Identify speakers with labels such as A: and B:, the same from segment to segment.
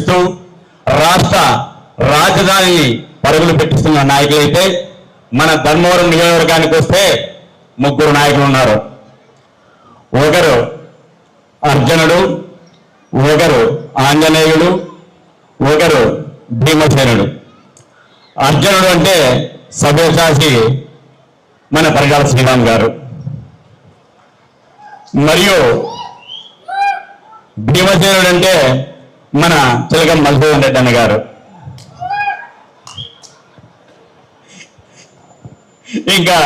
A: నడిపిస్తూ రాష్ట్ర రాజధానిని పరుగులు పెట్టిస్తున్న నాయకులైతే మన ధర్మవరం నియోజకవర్గానికి వస్తే ముగ్గురు నాయకులు ఉన్నారు. ఒకరు అర్జునుడు, ఒకరు ఆంజనేయుడు, ఒకరు భీమసేనుడు. అర్జునుడు అంటే సభ్యసాచి మన పరిటాల శ్రీరామ్ గారు, మరియు భీమసేనుడు అంటే మన చిలకం మధుసూదన్ రెడ్డి అన్న గారు. ఇంకా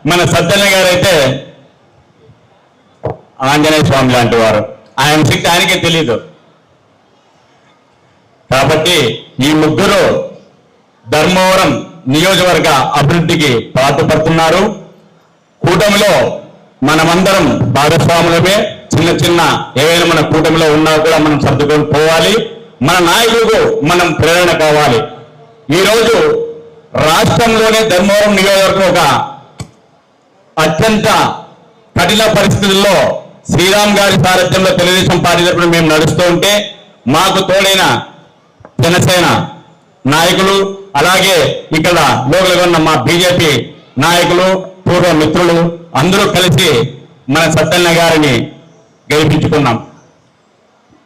A: మన సత్యన్న గారు అయితే ఆంజనేయ స్వామి లాంటి వారు. ఆయన శక్తి ఆయనకే తెలియదు. కాబట్టి ఈ ముగ్గురు ధర్మవరం నియోజకవర్గ అభివృద్ధికి పాటుపడుతున్నారు. కూటమిలో మనమందరం భాగస్వాములమే. చిన్న చిన్న ఏవైనా మన కూటమిలో ఉన్నా కూడా మనం సర్దుకొని పోవాలి. మన నాయకులకు మనం ప్రేరణ కావాలి. ఈరోజు రాష్ట్రంలోనే ధర్మవరం నియోజకవర్గం ఒక అత్యంత కఠిన పరిస్థితుల్లో శ్రీరామ్ గారి సారథ్యంలో తెలుగుదేశం పార్టీ తరఫున మేము నడుస్తూ ఉంటే మాకు తోడైన జనసేన నాయకులు, అలాగే ఇక్కడ లోకల్గా ఉన్న మా బీజేపీ నాయకులు, పూర్వ మిత్రులు అందరూ కలిసి మన సత్యన్న గారిని గెలిపించుకున్నాం.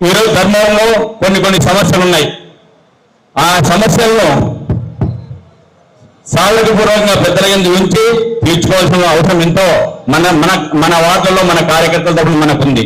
A: ఈరోజు ధర్మవరంలో కొన్ని సమస్యలు ఉన్నాయి. ఆ సమస్యలను సాధకపూర్వకంగా పెద్దల కింద ఉంచి తీర్చుకోవాల్సిన అవసరం ఎంతో మన వార్డుల్లో మన కార్యకర్తల తరఫున మనకుంది.